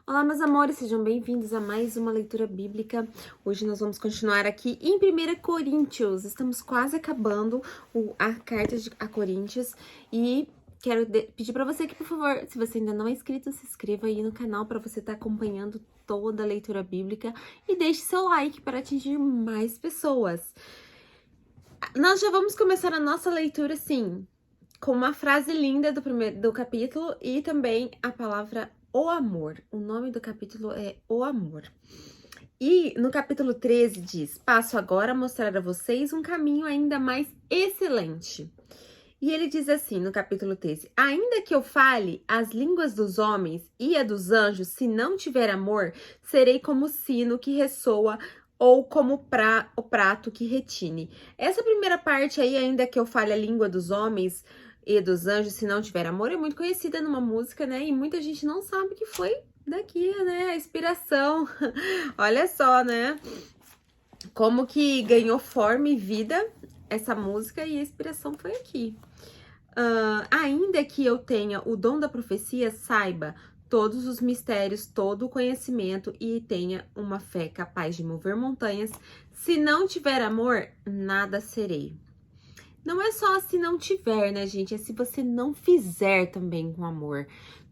Olá, meus amores, sejam bem-vindos a mais uma leitura bíblica. Hoje nós vamos continuar aqui em 1 Coríntios. Estamos quase acabando a carta a Coríntios e quero pedir para você que, por favor, se você ainda não é inscrito, se inscreva aí no canal para você estar acompanhando toda a leitura bíblica e deixe seu like para atingir mais pessoas. Nós já vamos começar a nossa leitura, sim, com uma frase linda do capítulo e também a palavra o amor. O nome do capítulo é O Amor. E no capítulo 13 diz: passo agora a mostrar a vocês um caminho ainda mais excelente. E ele diz assim no capítulo 13: ainda que eu fale as línguas dos homens e a dos anjos, se não tiver amor, serei como o sino que ressoa ou como o prato que retine. Essa primeira parte aí, ainda que eu fale a língua dos homens e dos anjos, se não tiver amor, é muito conhecida numa música, né? E muita gente não sabe que foi daqui, né? A inspiração. Olha só, né? Como que ganhou forma e vida essa música e a inspiração foi aqui. Ainda que eu tenha o dom da profecia, saiba todos os mistérios, todo o conhecimento e tenha uma fé capaz de mover montanhas. Se não tiver amor, nada serei. Não é só se não tiver, né, gente? É se você não fizer também com amor.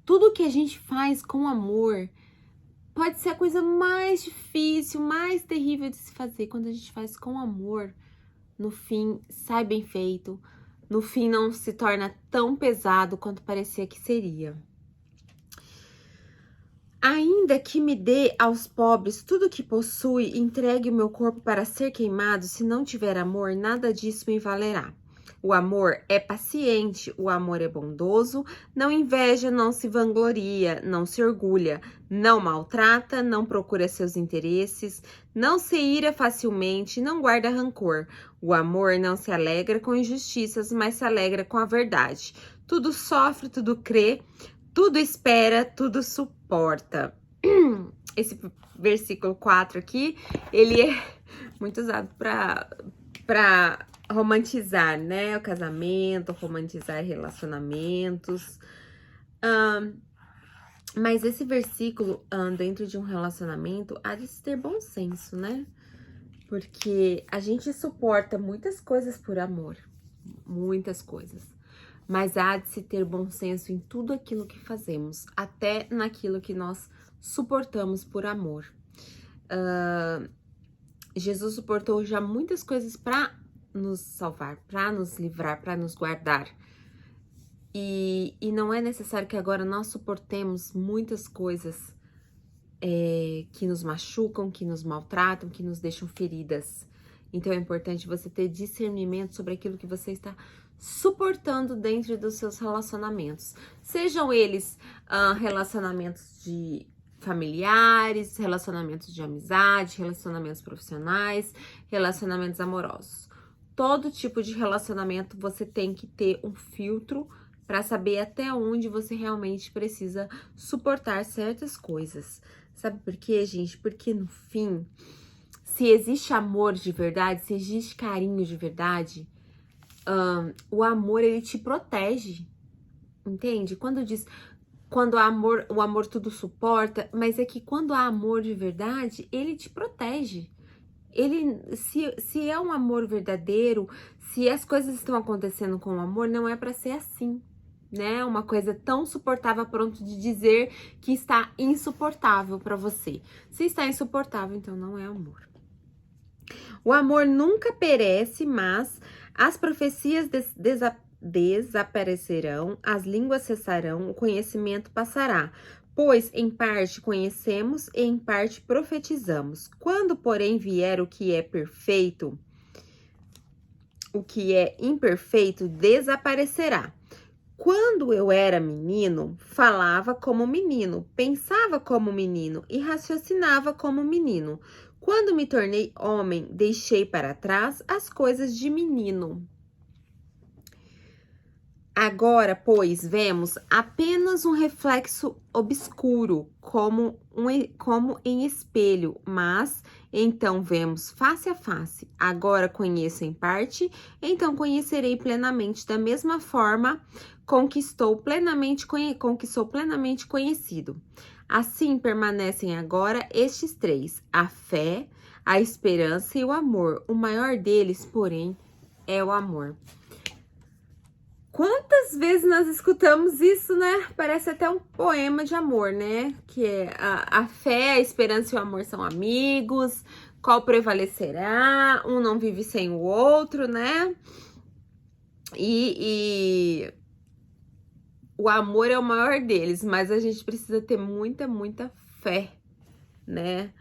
Tudo que a gente faz com amor pode ser a coisa mais difícil, mais terrível de se fazer. Quando a gente faz com amor, no fim, sai bem feito. No fim, não se torna tão pesado quanto parecia que seria. Ainda que me dê aos pobres tudo que possui, entregue o meu corpo para ser queimado, se não tiver amor, nada disso me valerá. O amor é paciente, o amor é bondoso, não inveja, não se vangloria, não se orgulha, não maltrata, não procura seus interesses, não se ira facilmente, não guarda rancor. O amor não se alegra com injustiças, mas se alegra com a verdade. Tudo sofre, tudo crê, tudo espera, tudo suporta. Esse versículo 4 aqui, ele é muito usado para romantizar, né? O casamento, romantizar relacionamentos. Mas esse versículo, dentro de um relacionamento, há de se ter bom senso, né? Porque a gente suporta muitas coisas por amor. Muitas coisas. Mas há de se ter bom senso em tudo aquilo que fazemos, até naquilo que nós suportamos por amor. Jesus suportou já muitas coisas para nos salvar, para nos livrar, para nos guardar. E não é necessário que agora nós suportemos muitas coisas que nos machucam, que nos maltratam, que nos deixam feridas. Então é importante você ter discernimento sobre aquilo que você está suportando dentro dos seus relacionamentos. Sejam eles relacionamentos de familiares, relacionamentos de amizade, relacionamentos profissionais, relacionamentos amorosos. Todo tipo de relacionamento você tem que ter um filtro para saber até onde você realmente precisa suportar certas coisas. Sabe por quê, gente? Porque no fim, se existe amor de verdade, se existe carinho de verdade, o amor, ele te protege, entende? Quando o amor tudo suporta, mas é que quando há amor de verdade, ele te protege. Se é um amor verdadeiro, se as coisas estão acontecendo com o amor, não é para ser assim, né? Uma coisa tão suportável a ponto de dizer que está insuportável para você. Se está insuportável, então não é amor. O amor nunca perece, mas as profecias desaparecerão, as línguas cessarão, o conhecimento passará. Pois em parte conhecemos e em parte profetizamos. Quando, porém, vier o que é perfeito, o que é imperfeito desaparecerá. Quando eu era menino, falava como menino, pensava como menino e raciocinava como menino. Quando me tornei homem, deixei para trás as coisas de menino. Agora, pois, vemos apenas um reflexo obscuro, como em espelho, mas então vemos face a face. Agora conheço em parte, então conhecerei plenamente, da mesma forma conquistou plenamente conhecido. Assim permanecem agora estes três: a fé, a esperança e o amor. O maior deles, porém, é o amor. Quantas vezes nós escutamos isso, né? Parece até um poema de amor, né? Que é a fé, a esperança e o amor são amigos. Qual prevalecerá? Um não vive sem o outro, né? E o amor é o maior deles, mas a gente precisa ter muita fé, né?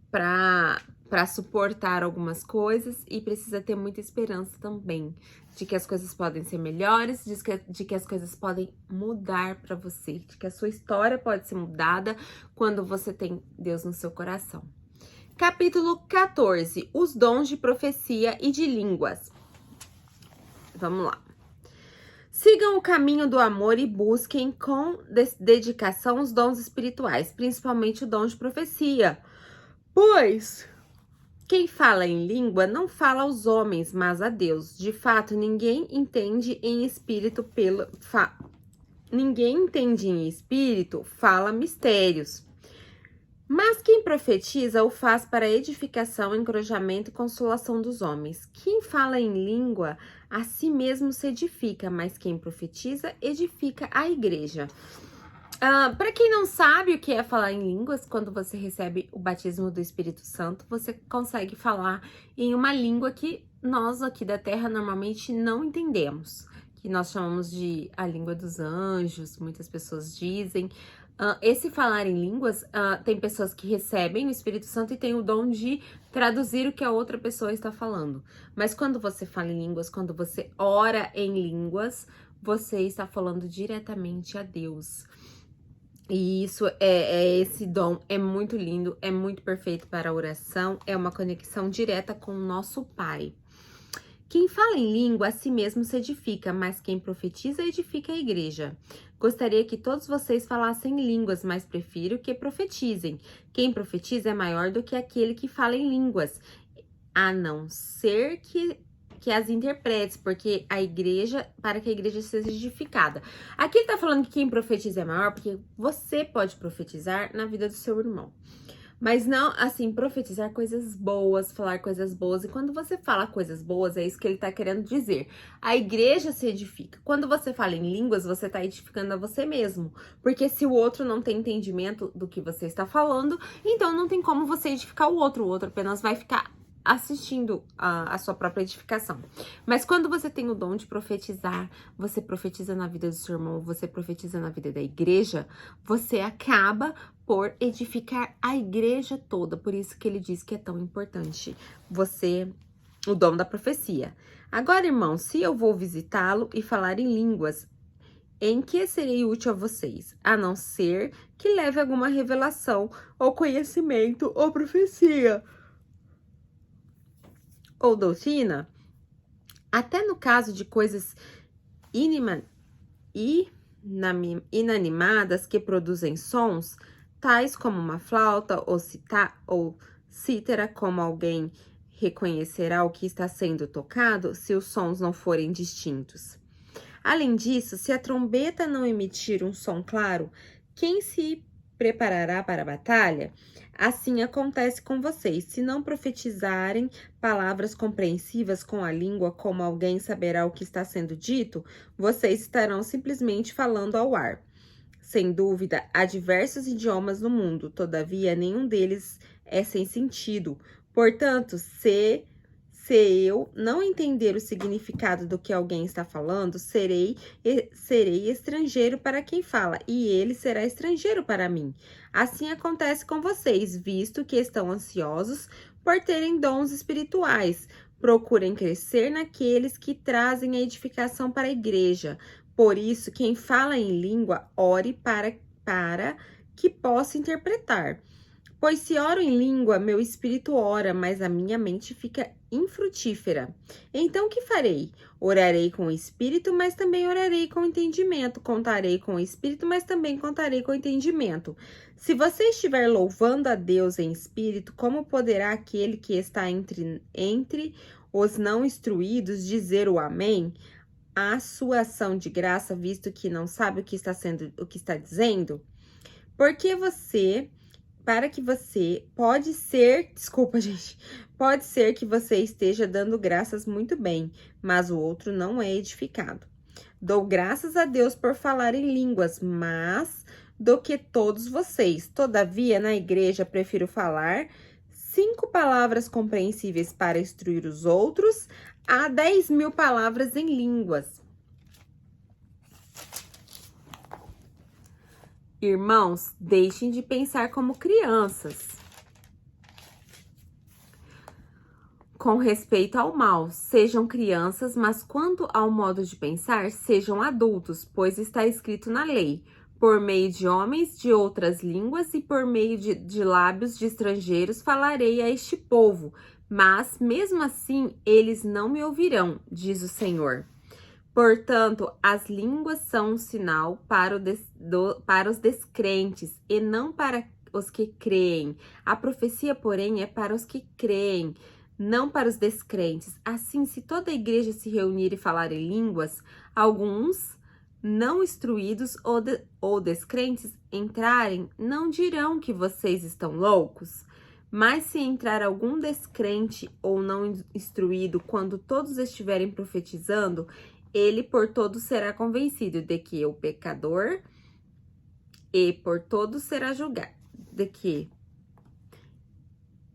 Para suportar algumas coisas, e precisa ter muita esperança também de que as coisas podem ser melhores, de que as coisas podem mudar para você, de que a sua história pode ser mudada quando você tem Deus no seu coração. Capítulo 14, os dons de profecia e de línguas. Vamos lá. Sigam o caminho do amor e busquem com dedicação os dons espirituais, principalmente o dom de profecia. Pois quem fala em língua não fala aos homens, mas a Deus. De fato, ninguém entende em espírito fala mistérios. Mas quem profetiza o faz para edificação, encorajamento e consolação dos homens. Quem fala em língua a si mesmo se edifica, mas quem profetiza edifica a igreja. Para quem não sabe o que é falar em línguas, quando você recebe o batismo do Espírito Santo, você consegue falar em uma língua que nós aqui da Terra normalmente não entendemos, que nós chamamos de a língua dos anjos, muitas pessoas dizem. Esse falar em línguas, tem pessoas que recebem o Espírito Santo e tem o dom de traduzir o que a outra pessoa está falando. Mas quando você fala em línguas, quando você ora em línguas, você está falando diretamente a Deus. E isso esse dom é muito lindo, é muito perfeito para a oração, é uma conexão direta com o nosso Pai. Quem fala em língua a si mesmo se edifica, mas quem profetiza edifica a igreja. Gostaria que todos vocês falassem línguas, mas prefiro que profetizem. Quem profetiza é maior do que aquele que fala em línguas, a não ser que as interprete, porque para que a igreja seja edificada. Aqui ele tá falando que quem profetiza é maior, porque você pode profetizar na vida do seu irmão. Mas não, assim, profetizar coisas boas, falar coisas boas. E quando você fala coisas boas, é isso que ele tá querendo dizer. A igreja se edifica. Quando você fala em línguas, você tá edificando a você mesmo. Porque se o outro não tem entendimento do que você está falando, então não tem como você edificar o outro apenas vai ficar assistindo a sua própria edificação. Mas quando você tem o dom de profetizar, você profetiza na vida do seu irmão, você profetiza na vida da igreja, você acaba por edificar a igreja toda. Por isso que ele diz que é tão importante o dom da profecia. Agora, irmão, se eu vou visitá-lo e falar em línguas, em que serei útil a vocês, a não ser que leve alguma revelação, ou conhecimento, ou profecia, ou doutrina? Até no caso de coisas inanimadas que produzem sons, tais como uma flauta ou cítara, como alguém reconhecerá o que está sendo tocado se os sons não forem distintos. Além disso, se a trombeta não emitir um som claro, quem se preparará para a batalha? Assim acontece com vocês. Se não profetizarem palavras compreensivas com a língua, como alguém saberá o que está sendo dito, vocês estarão simplesmente falando ao ar. Sem dúvida, há diversos idiomas no mundo, todavia nenhum deles é sem sentido. Portanto, se eu não entender o significado do que alguém está falando, serei estrangeiro para quem fala, e ele será estrangeiro para mim. Assim acontece com vocês, visto que estão ansiosos por terem dons espirituais. Procurem crescer naqueles que trazem a edificação para a igreja. Por isso, quem fala em língua, ore para que possa interpretar. Pois se oro em língua, meu espírito ora, mas a minha mente fica infrutífera. Então que farei? Orarei com o espírito, mas também orarei com o entendimento. Contarei com o espírito, mas também contarei com o entendimento. Se você estiver louvando a Deus em espírito, como poderá aquele que está entre os não instruídos dizer o amém? A sua ação de graça, visto que não sabe o que está dizendo? Porque para que você, pode ser que você esteja dando graças muito bem, mas o outro não é edificado. Dou graças a Deus por falar em línguas, mas do que todos vocês. Todavia, na igreja, prefiro falar 5 palavras compreensíveis para instruir os outros a 10.000 palavras em línguas. Irmãos, deixem de pensar como crianças. Com respeito ao mal, sejam crianças, mas quanto ao modo de pensar, sejam adultos, pois está escrito na lei: por meio de homens de outras línguas e por meio de lábios de estrangeiros falarei a este povo, mas mesmo assim eles não me ouvirão, diz o Senhor. Portanto, as línguas são um sinal para os descrentes e não para os que creem. A profecia, porém, é para os que creem, não para os descrentes. Assim, se toda a igreja se reunir e falar em línguas, alguns não instruídos ou descrentes entrarem, não dirão que vocês estão loucos. Mas se entrar algum descrente ou não instruído, quando todos estiverem profetizando, ele por todos será convencido de que o pecador e por todos será julgado, de que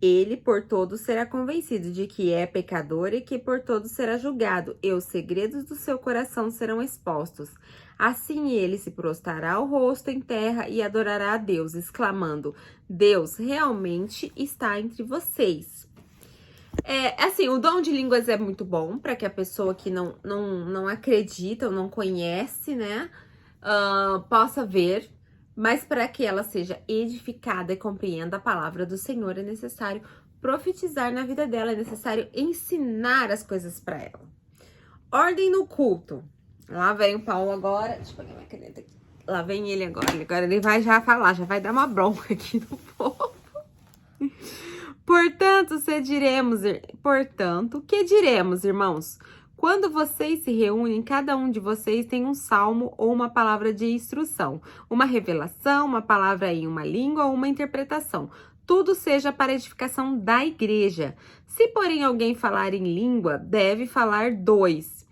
ele por todos será convencido de que é pecador e que por todos será julgado, e os segredos do seu coração serão expostos. Assim ele se prostrará o rosto em terra e adorará a Deus, exclamando: Deus realmente está entre vocês. Assim, o dom de línguas é muito bom para que a pessoa que não acredita ou não conhece, né, possa ver, mas para que ela seja edificada e compreenda a palavra do Senhor, é necessário profetizar na vida dela, é necessário ensinar as coisas para ela. Ordem no culto. Lá vem o Paulo agora, deixa eu pegar minha caneta aqui. Lá vem ele agora ele vai já falar, já vai dar uma bronca aqui no povo. Portanto, que diremos, irmãos? Quando vocês se reúnem, cada um de vocês tem um salmo ou uma palavra de instrução, uma revelação, uma palavra em uma língua ou uma interpretação. Tudo seja para a edificação da igreja. Se, porém, alguém falar em língua, deve falar 2,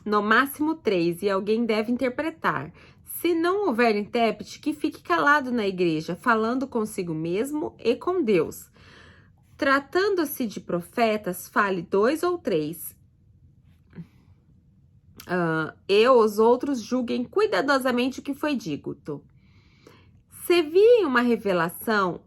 no máximo 3, e alguém deve interpretar. Se não houver intérprete, que fique calado na igreja, falando consigo mesmo e com Deus. Tratando-se de profetas, fale 2 ou 3. E os outros julguem cuidadosamente o que foi dito. Se virem uma revelação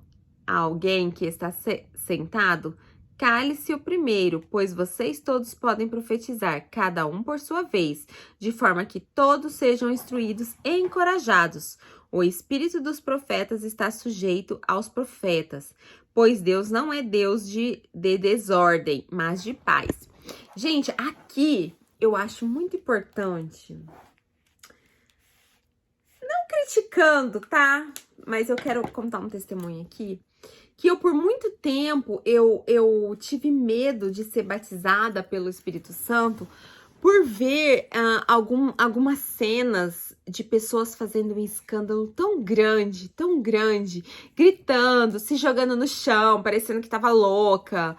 a alguém que está sentado, cale-se o primeiro, pois vocês todos podem profetizar, cada um por sua vez, de forma que todos sejam instruídos e encorajados. O espírito dos profetas está sujeito aos profetas, pois Deus não é Deus de desordem, mas de paz. Gente, aqui eu acho muito importante, não criticando, tá? Mas eu quero contar um testemunho aqui, que eu por muito tempo, eu tive medo de ser batizada pelo Espírito Santo, por ver algumas cenas de pessoas fazendo um escândalo tão grande, gritando, se jogando no chão, parecendo que tava louca.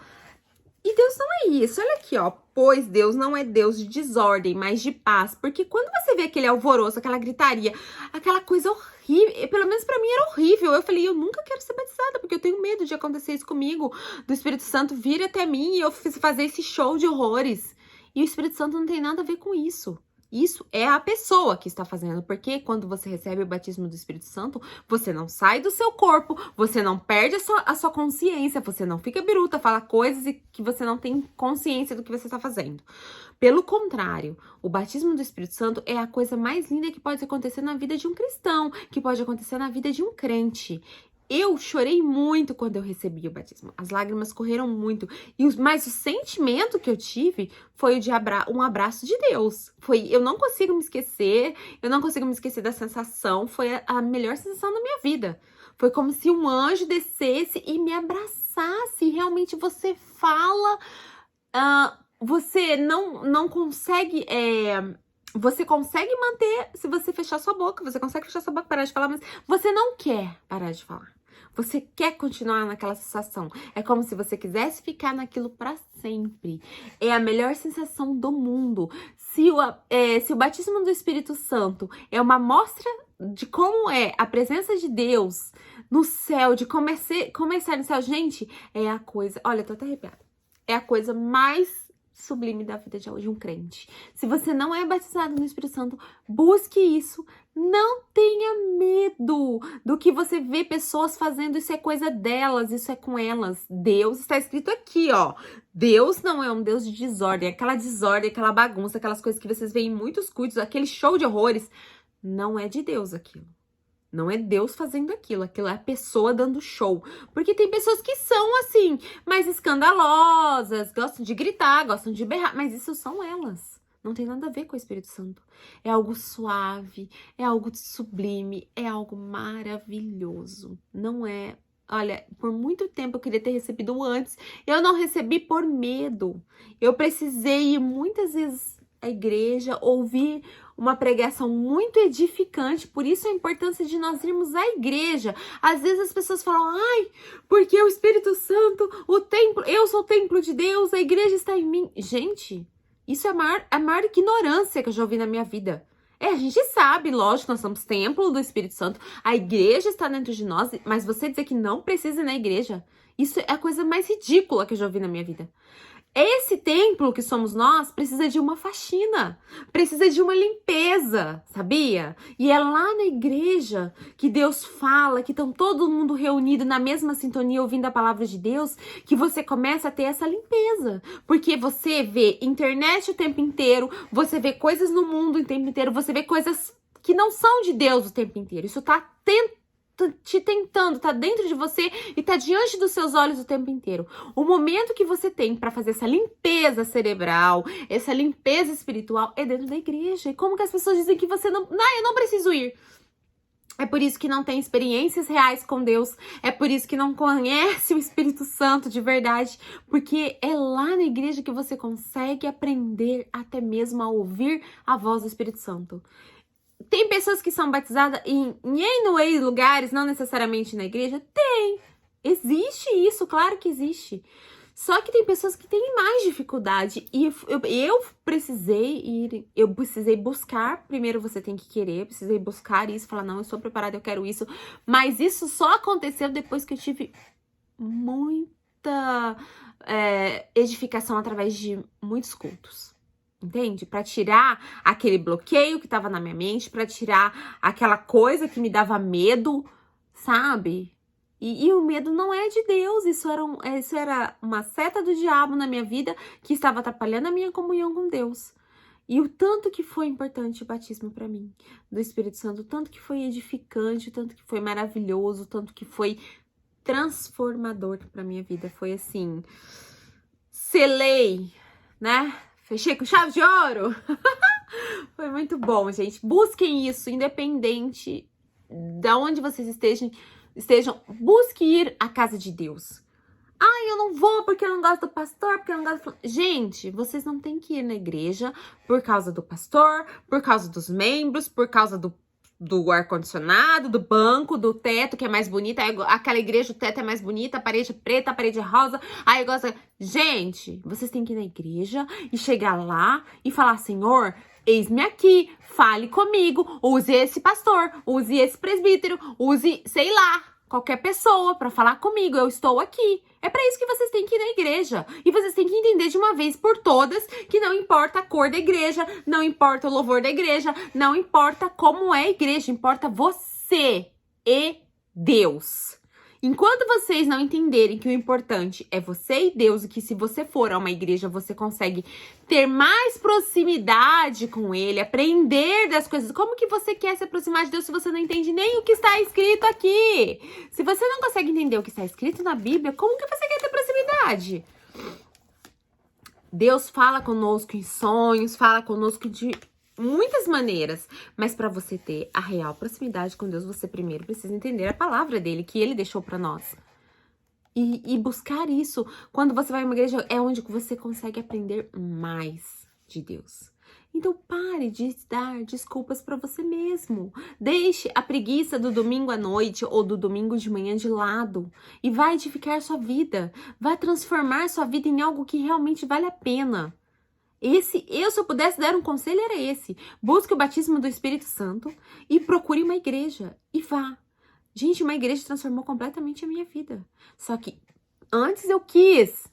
E Deus não é isso, olha aqui, ó. Pois Deus não é Deus de desordem, mas de paz. Porque quando você vê aquele alvoroço, aquela gritaria, aquela coisa horrível, pelo menos pra mim era horrível. Eu falei, eu nunca quero ser batizada, porque eu tenho medo de acontecer isso comigo, do Espírito Santo vir até mim e eu fazer esse show de horrores. E o Espírito Santo não tem nada a ver com isso. Isso é a pessoa que está fazendo, porque quando você recebe o batismo do Espírito Santo, você não sai do seu corpo, você não perde a sua consciência, você não fica biruta, fala coisas que você não tem consciência do que você está fazendo. Pelo contrário, o batismo do Espírito Santo é a coisa mais linda que pode acontecer na vida de um cristão, que pode acontecer na vida de um crente. Eu chorei muito quando eu recebi o batismo. As lágrimas correram muito. Mas o sentimento que eu tive foi o de um abraço de Deus. Eu não consigo me esquecer. Eu não consigo me esquecer da sensação. Foi a melhor sensação da minha vida. Foi como se um anjo descesse e me abraçasse. Realmente você fala... você não consegue... Você consegue manter se você fechar sua boca. Você consegue fechar sua boca e parar de falar, mas você não quer parar de falar. Você quer continuar naquela sensação. É como se você quisesse ficar naquilo para sempre. É a melhor sensação do mundo. Se o batismo do Espírito Santo é uma amostra de como é a presença de Deus no céu, de começar no céu, gente, é a coisa... Olha, eu tô até arrepiada. É a coisa mais sublime da vida de hoje, um crente. Se você não é batizado no Espírito Santo, busque isso. Não tenha medo do que você vê pessoas fazendo. Isso é coisa delas, isso é com elas. Deus está escrito aqui, ó. Deus não é um Deus de desordem. Aquela bagunça, aquelas coisas que vocês veem em muitos cultos, aquele show de horrores. Não é de Deus aquilo. Não é Deus fazendo aquilo é a pessoa dando show. Porque tem pessoas que são, assim, mais escandalosas, gostam de gritar, gostam de berrar, mas isso são elas. Não tem nada a ver com o Espírito Santo. É algo suave, é algo sublime, é algo maravilhoso. Não é... Olha, por muito tempo eu queria ter recebido antes. Eu não recebi por medo. Eu precisei ir muitas vezes à igreja, ouvir uma pregação muito edificante, por isso a importância de nós irmos à igreja. Às vezes as pessoas falam, ai, porque o Espírito Santo, o templo, eu sou o templo de Deus, a igreja está em mim. Gente, isso é a maior ignorância que eu já ouvi na minha vida. A gente sabe, lógico, nós somos templo do Espírito Santo, a igreja está dentro de nós, mas você dizer que não precisa ir na igreja, isso é a coisa mais ridícula que eu já ouvi na minha vida. Esse templo que somos nós precisa de uma faxina, precisa de uma limpeza, sabia? E é lá na igreja que Deus fala, que estão todo mundo reunido na mesma sintonia ouvindo a palavra de Deus, que você começa a ter essa limpeza. Porque você vê internet o tempo inteiro, você vê coisas no mundo o tempo inteiro, você vê coisas que não são de Deus o tempo inteiro. Isso tá te tentando, tá dentro de você e tá diante dos seus olhos o tempo inteiro. O momento que você tem para fazer essa limpeza cerebral, essa limpeza espiritual é dentro da igreja. E como que as pessoas dizem que você não... eu não preciso ir. É por isso que não tem experiências reais com Deus. É por isso que não conhece o Espírito Santo de verdade. Porque é lá na igreja que você consegue aprender até mesmo a ouvir a voz do Espírito Santo. Tem pessoas que são batizadas em N lugares, não necessariamente na igreja? Tem. Existe isso, claro que existe. Só que tem pessoas que têm mais dificuldade. E eu precisei buscar. Primeiro você tem que querer, precisei buscar isso, falar, não, eu sou preparada, eu quero isso. Mas isso só aconteceu depois que eu tive muita edificação através de muitos cultos. Entende? Para tirar aquele bloqueio que tava na minha mente, para tirar aquela coisa que me dava medo, sabe? E o medo não é de Deus, isso era uma seta do diabo na minha vida que estava atrapalhando a minha comunhão com Deus. E o tanto que foi importante o batismo para mim, do Espírito Santo, o tanto que foi edificante, o tanto que foi maravilhoso, o tanto que foi transformador para minha vida. Foi assim, selei, né? Fechei com chave de ouro. Foi muito bom, gente. Busquem isso, independente de onde vocês estejam. Busque ir à casa de Deus. Ai, eu não vou porque eu não gosto do pastor, porque eu não gosto... Gente, vocês não têm que ir na igreja por causa do pastor, por causa dos membros, por causa do ar-condicionado, do banco, do teto, que é mais bonita. Aquela igreja, o teto é mais bonita, a parede preta, a parede rosa. Aí eu gosto... Gente, vocês têm que ir na igreja e chegar lá e falar, Senhor, eis-me aqui, fale comigo, use esse pastor, use esse presbítero, use, sei lá, qualquer pessoa para falar comigo, eu estou aqui. É para isso que vocês têm que ir na igreja. E vocês têm que entender de uma vez por todas que não importa a cor da igreja, não importa o louvor da igreja, não importa como é a igreja, importa você e Deus. Enquanto vocês não entenderem que o importante é você e Deus, e que se você for a uma igreja, você consegue ter mais proximidade com Ele, aprender das coisas. Como que você quer se aproximar de Deus se você não entende nem o que está escrito aqui? Se você não consegue entender o que está escrito na Bíblia, como que você quer ter proximidade? Deus fala conosco em sonhos, fala conosco de muitas maneiras, mas para você ter a real proximidade com Deus, você primeiro precisa entender a palavra dele, que ele deixou para nós. E buscar isso, quando você vai a uma igreja, é onde você consegue aprender mais de Deus. Então pare de dar desculpas para você mesmo. Deixe a preguiça do domingo à noite ou do domingo de manhã de lado e vai edificar sua vida. Vai transformar sua vida em algo que realmente vale a pena. Se eu pudesse dar um conselho, era esse. Busque o batismo do Espírito Santo e procure uma igreja. E vá. Gente, uma igreja transformou completamente a minha vida. Só que antes eu quis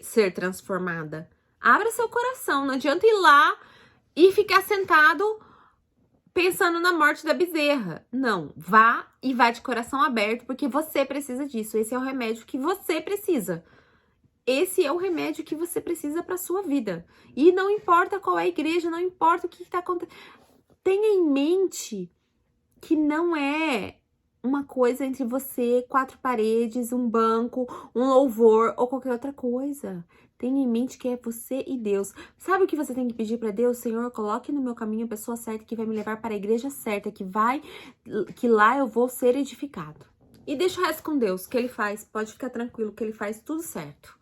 ser transformada. Abra seu coração. Não adianta ir lá e ficar sentado pensando na morte da bezerra. Não. Vá e vá de coração aberto, porque você precisa disso. Esse é o remédio que você precisa. Esse é o remédio que você precisa para sua vida. E não importa qual é a igreja, não importa o que está acontecendo. Tenha em mente que não é uma coisa entre você, quatro paredes, um banco, um louvor ou qualquer outra coisa. Tenha em mente que é você e Deus. Sabe o que você tem que pedir para Deus? Senhor, coloque no meu caminho a pessoa certa que vai me levar para a igreja certa, que lá eu vou ser edificado. E deixa o resto com Deus, que Ele faz. Pode ficar tranquilo que Ele faz tudo certo.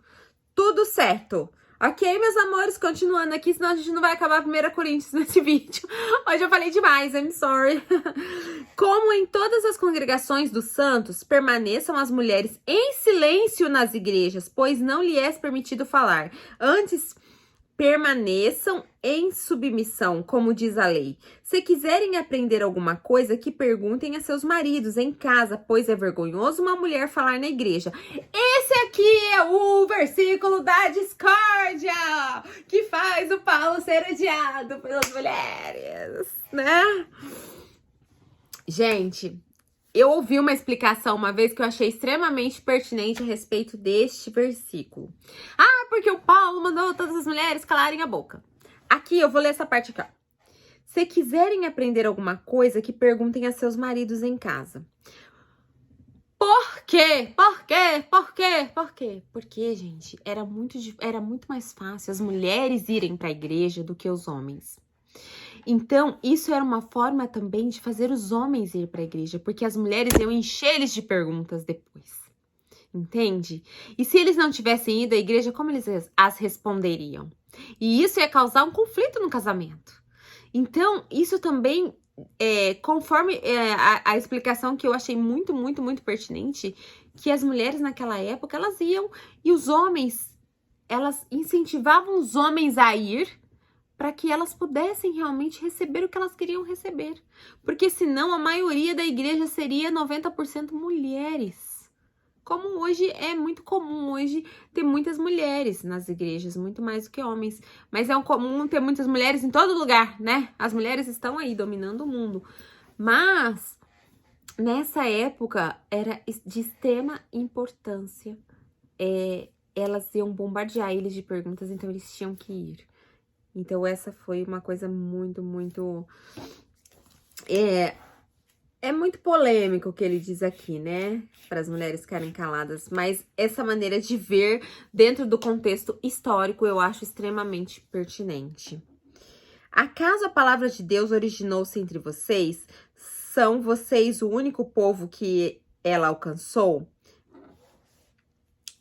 Tudo certo. Ok, meus amores? Continuando aqui, senão a gente não vai acabar 1 Coríntios nesse vídeo. Hoje eu falei demais, I'm sorry. Como em todas as congregações dos santos, permaneçam as mulheres em silêncio nas igrejas, pois não lhe é permitido falar. Antes, permaneçam em submissão, como diz a lei. Se quiserem aprender alguma coisa, que perguntem a seus maridos em casa, pois é vergonhoso uma mulher falar na igreja. Esse aqui é o versículo da discórdia, que faz o Paulo ser odiado pelas mulheres, né? Gente, eu ouvi uma explicação uma vez que eu achei extremamente pertinente a respeito deste versículo. Porque o Paulo mandou todas as mulheres calarem a boca. Aqui, eu vou ler essa parte aqui, ó. Se quiserem aprender alguma coisa, que perguntem a seus maridos em casa. Por quê? Por quê? Por quê? Por quê? Porque, gente, era muito mais fácil as mulheres irem para a igreja do que os homens. Então, isso era uma forma também de fazer os homens ir para a igreja, porque as mulheres iam encher eles de perguntas depois. Entende? E se eles não tivessem ido à igreja, como eles as responderiam? E isso ia causar um conflito no casamento. Então, isso também, conforme a explicação que eu achei muito, muito, muito pertinente, que as mulheres naquela época, elas iam e os homens, elas incentivavam os homens a ir para que elas pudessem realmente receber o que elas queriam receber. Porque senão a maioria da igreja seria 90% mulheres. Como hoje é muito comum hoje ter muitas mulheres nas igrejas, muito mais do que homens. Mas é comum ter muitas mulheres em todo lugar, né? As mulheres estão aí dominando o mundo. Mas nessa época era de extrema importância. Elas iam bombardear eles de perguntas, então eles tinham que ir. Então essa foi uma coisa muito, muito... É muito polêmico o que ele diz aqui, né? Para as mulheres ficarem caladas. Mas essa maneira de ver dentro do contexto histórico eu acho extremamente pertinente. Acaso a palavra de Deus originou-se entre vocês? São vocês o único povo que ela alcançou?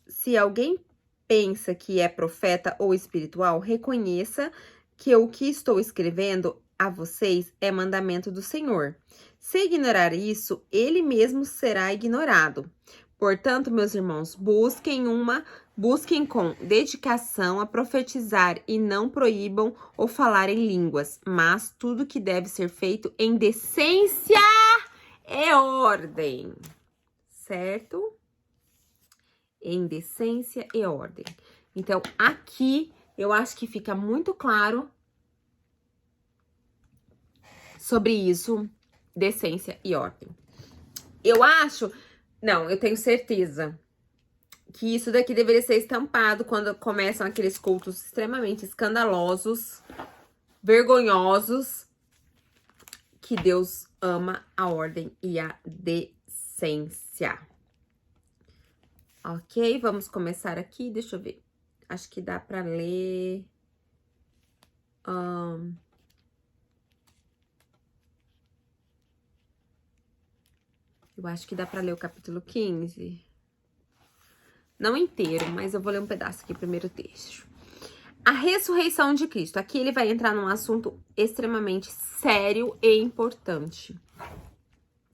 Se alguém pensa que é profeta ou espiritual, reconheça que o que estou escrevendo a vocês é mandamento do Senhor. Se ignorar isso, ele mesmo será ignorado. Portanto, meus irmãos, busquem com dedicação a profetizar e não proíbam ou falar em línguas, mas tudo que deve ser feito em decência e ordem, certo? Em decência e ordem. Então, aqui eu acho que fica muito claro sobre isso, decência e ordem. Eu acho Não, eu tenho certeza que isso daqui deveria ser estampado quando começam aqueles cultos extremamente escandalosos, vergonhosos, que Deus ama a ordem e a decência. Ok, vamos começar aqui, deixa eu ver. Acho que dá pra ler... eu acho que dá pra ler o capítulo 15. Não inteiro, mas eu vou ler um pedaço aqui, primeiro texto. A ressurreição de Cristo. Aqui ele vai entrar num assunto extremamente sério e importante.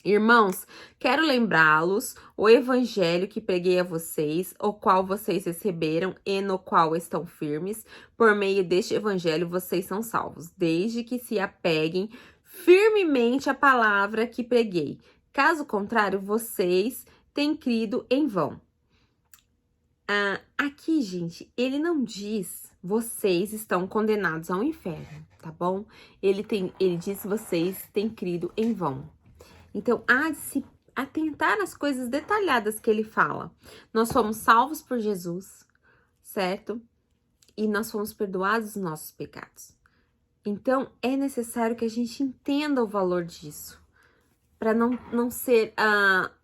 Irmãos, quero lembrá-los o evangelho que preguei a vocês, o qual vocês receberam e no qual estão firmes. Por meio deste evangelho vocês são salvos, desde que se apeguem firmemente à palavra que preguei. Caso contrário, vocês têm crido em vão. Aqui, gente, ele não diz vocês estão condenados ao inferno, tá bom? Ele diz vocês têm crido em vão. Então, há de se atentar nas coisas detalhadas que ele fala. Nós fomos salvos por Jesus, certo? E nós fomos perdoados dos nossos pecados. Então, é necessário que a gente entenda o valor disso. Para não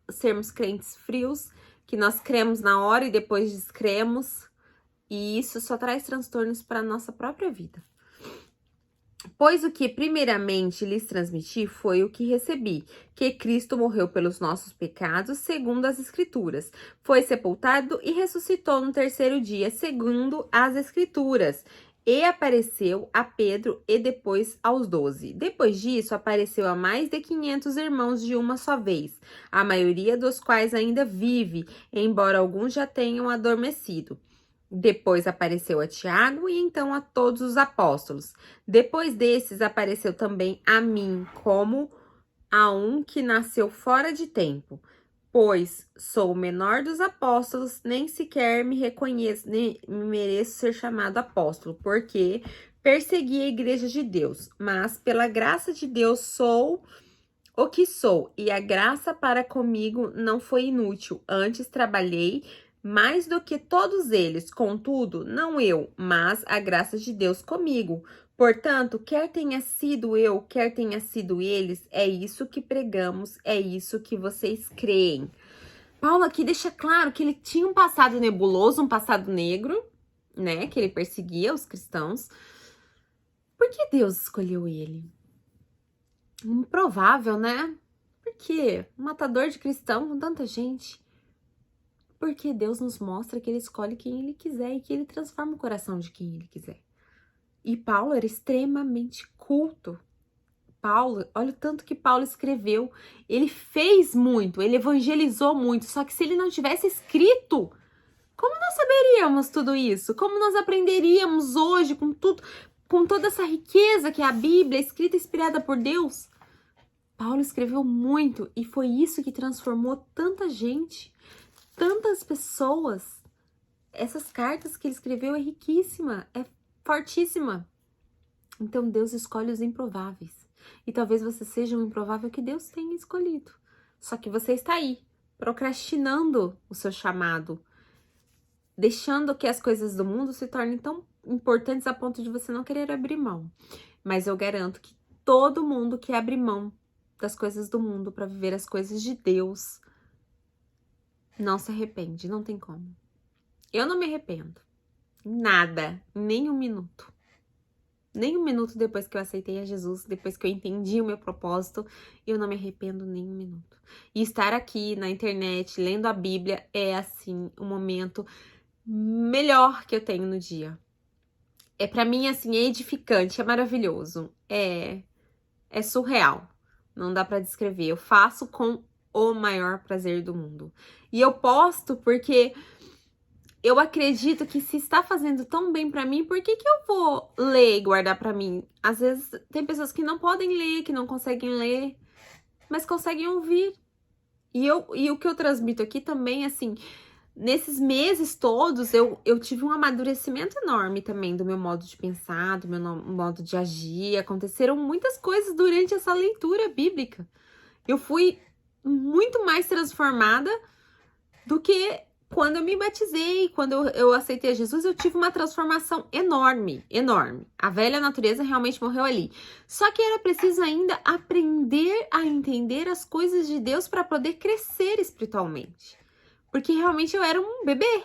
sermos crentes frios, que nós cremos na hora e depois descremos. E isso só traz transtornos para a nossa própria vida. Pois o que primeiramente lhes transmiti foi o que recebi, que Cristo morreu pelos nossos pecados, segundo as Escrituras. Foi sepultado e ressuscitou no terceiro dia, segundo as Escrituras. E apareceu a Pedro e depois aos 12. Depois disso, apareceu a mais de 500 irmãos de uma só vez, a maioria dos quais ainda vive, embora alguns já tenham adormecido. Depois apareceu a Tiago e então a todos os apóstolos. Depois desses apareceu também a mim, como a um que nasceu fora de tempo. Pois sou o menor dos apóstolos, nem sequer me reconheço, nem mereço ser chamado apóstolo, porque persegui a igreja de Deus. Mas pela graça de Deus sou o que sou, e a graça para comigo não foi inútil. Antes trabalhei mais do que todos eles, contudo, não eu, mas a graça de Deus comigo. Portanto, quer tenha sido eu, quer tenha sido eles, é isso que pregamos, é isso que vocês creem. Paulo aqui deixa claro que ele tinha um passado nebuloso, um passado negro, né? Que ele perseguia os cristãos. Por que Deus escolheu ele? Improvável, né? Por quê? Um matador de cristão com tanta gente. Porque Deus nos mostra que ele escolhe quem ele quiser e que ele transforma o coração de quem ele quiser. E Paulo era extremamente culto. Paulo, olha o tanto que Paulo escreveu. Ele fez muito, ele evangelizou muito. Só que se ele não tivesse escrito, como nós saberíamos tudo isso? Como nós aprenderíamos hoje com tudo, com toda essa riqueza que é a Bíblia, escrita e inspirada por Deus? Paulo escreveu muito e foi isso que transformou tanta gente. Tantas pessoas. Essas cartas que ele escreveu é riquíssima, é fortíssima. Então Deus escolhe os improváveis. E talvez você seja um improvável que Deus tenha escolhido. Só que você está aí, procrastinando o seu chamado, deixando que as coisas do mundo se tornem tão importantes a ponto de você não querer abrir mão. Mas eu garanto que todo mundo que abre mão das coisas do mundo para viver as coisas de Deus não se arrepende, não tem como. Eu não me arrependo. Nada, nem um minuto. Nem um minuto depois que eu aceitei a Jesus, depois que eu entendi o meu propósito, eu não me arrependo nem um minuto. E estar aqui na internet, lendo a Bíblia, é assim, o momento melhor que eu tenho no dia. É pra mim, assim, é edificante, é maravilhoso. É surreal. Não dá pra descrever. Eu faço com o maior prazer do mundo. E eu posto porque eu acredito que se está fazendo tão bem pra mim, por que eu vou ler e guardar pra mim? Às vezes tem pessoas que não podem ler, que não conseguem ler, mas conseguem ouvir. E o que eu transmito aqui também, assim, nesses meses todos, eu tive um amadurecimento enorme também do meu modo de pensar, do meu modo de agir. Aconteceram muitas coisas durante essa leitura bíblica. Eu fui muito mais transformada do que quando eu me batizei, quando eu aceitei Jesus, eu tive uma transformação enorme, enorme. A velha natureza realmente morreu ali. Só que era preciso ainda aprender a entender as coisas de Deus para poder crescer espiritualmente. Porque realmente eu era um bebê.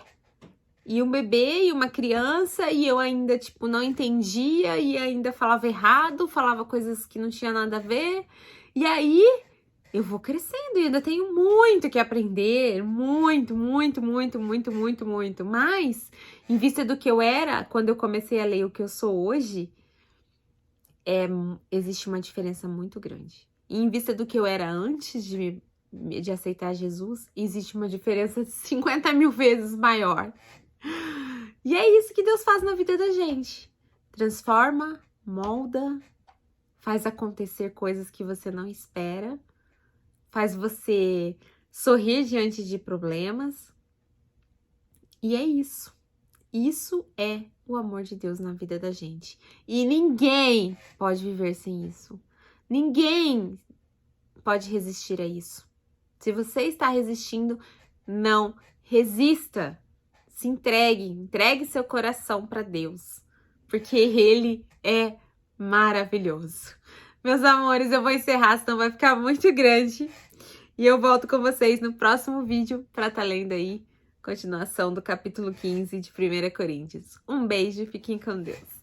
E um bebê e uma criança, e eu ainda, tipo, não entendia, e ainda falava errado, falava coisas que não tinha nada a ver. E aí, eu vou crescendo e ainda tenho muito que aprender, muito. Mas, em vista do que eu era, quando eu comecei a ler o que eu sou hoje, existe uma diferença muito grande. E em vista do que eu era antes de aceitar Jesus, existe uma diferença 50 mil vezes maior. E é isso que Deus faz na vida da gente. Transforma, molda, faz acontecer coisas que você não espera, faz você sorrir diante de problemas. E é isso. Isso é o amor de Deus na vida da gente. E ninguém pode viver sem isso. Ninguém pode resistir a isso. Se você está resistindo, não resista. Se entregue seu coração para Deus, porque Ele é maravilhoso. Meus amores, eu vou encerrar, senão vai ficar muito grande. E eu volto com vocês no próximo vídeo para estar lendo aí continuação do capítulo 15 de 1 Coríntios. Um beijo, fiquem com Deus.